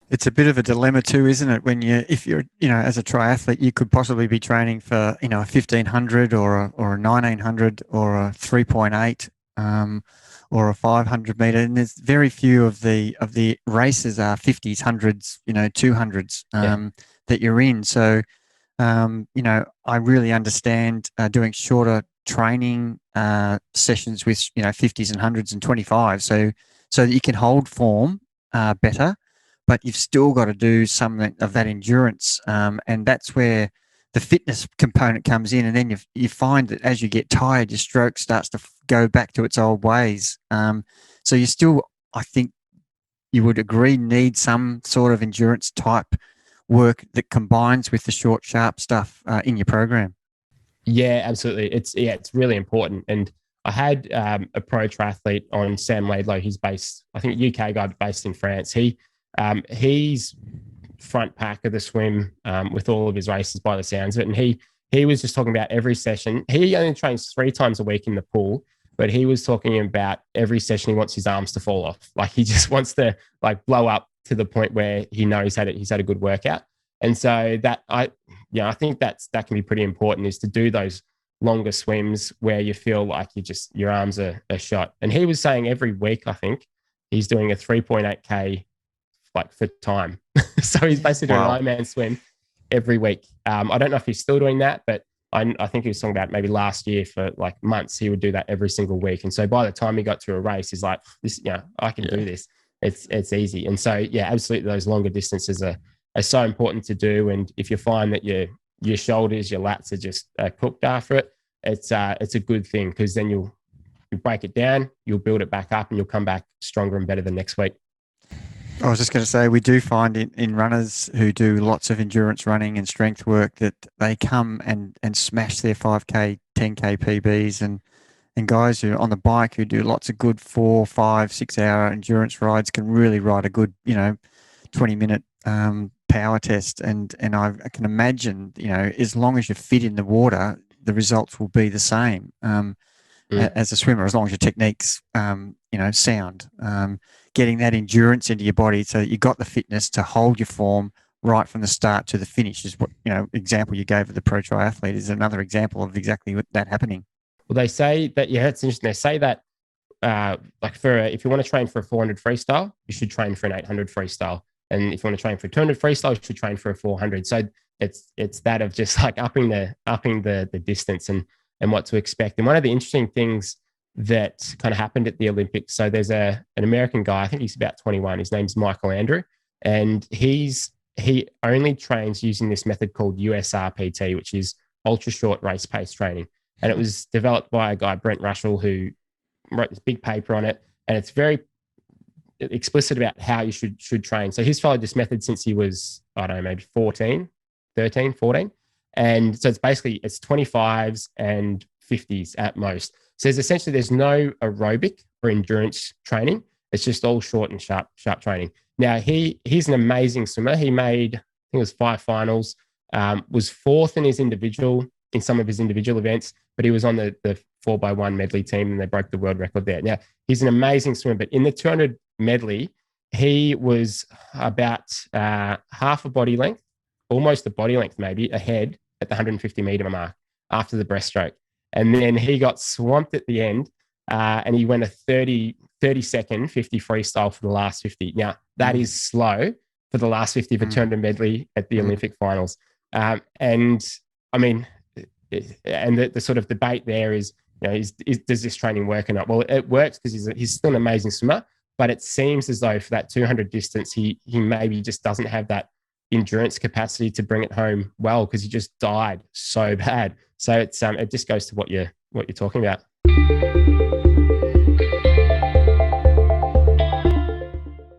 It's a bit of a dilemma too, isn't it? If you're, as a triathlete, you could possibly be training for, a 1500 or a 1900 or a 3.8, or a 500 meter. And there's very few of the races are 50s, hundreds, 200s, Yeah. that you're in. So, I really understand doing shorter training sessions with, 50s and hundreds and 25. So that you can hold form better, but you've still got to do something of that endurance. And that's where the fitness component comes in. And then you find that as you get tired, your stroke starts to go back to its old ways. So you still, I think you would agree, need some sort of endurance type work that combines with the short, sharp stuff in your program. Yeah, absolutely. It's really important. And I had a pro triathlete on, Sam Laidlow. He's based, I think, UK guy based in France. He's front pack of the swim with all of his races by the sounds of it. And he was just talking about every session. He only trains 3 times a week in the pool, but he was talking about every session he wants his arms to fall off. Like he just wants to like blow up to the point where he knows he's had a good workout. And so I think that can be pretty important, is to do those longer swims where you feel like your arms are shot. And he was saying every week, I think he's doing a 3.8K like for time. So he's basically doing an Ironman swim every week. I don't know if he's still doing that, but I think he was talking about maybe last year for like months, he would do that every single week. And so by the time he got to a race, he's like, I can do this. It's easy. And so, yeah, absolutely. Those longer distances are so important to do. And if you find that your shoulders, your lats are just cooked after it, it's a good thing, because then you break it down, you'll build it back up, and you'll come back stronger and better the next week. I was just going to say, we do find in runners who do lots of endurance running and strength work that they come and smash their 5K, 10K PBs, and guys who are on the bike who do lots of good 4, 5, 6 hour endurance rides can really ride a good, 20-minute power test. And I can imagine, as long as you're fit in the water, the results will be the same as a swimmer, as long as your technique's, sound. Getting that endurance into your body so that you got the fitness to hold your form right from the start to the finish is what, example you gave of the pro triathlete is another example of exactly that happening. Well, they say that, it's interesting. They say that if you want to train for a 400 freestyle, you should train for an 800 freestyle. And if you want to train for 200 freestyle, you should train for a 400. So it's that of just like upping the distance and what to expect. And one of the interesting things that kind of happened at the Olympics. So there's an American guy, I think he's about 21. His name's Michael Andrew. And he only trains using this method called USRPT, which is ultra short race pace training. And it was developed by a guy, Brent Russell, who wrote this big paper on it. And it's very explicit about how you should train. So he's followed this method since he was, I don't know, maybe 13, 14. And so it's 25s and 50s at most. So there's no aerobic or endurance training. It's just all short and sharp training. Now, he's an amazing swimmer. He made, I think it was 5 finals, was 4th in some of his individual events, but he was on the 4x1 medley team, and they broke the world record there. Now, he's an amazing swimmer, but in the 200 medley, he was about half a body length, almost a body length maybe, ahead at the 150 meter mark after the breaststroke. And then he got swamped at the end, and he went a 30-second 50 freestyle for the last 50. Now, that is slow for the last 50 for 200 medley at the Olympic finals. And I mean, and the sort of debate there is, does this training work or not? Well, it works because he's still an amazing swimmer, but it seems as though for that 200 distance, he maybe just doesn't have that endurance capacity to bring it home well, because he just died so bad. So it just goes to what you're talking about.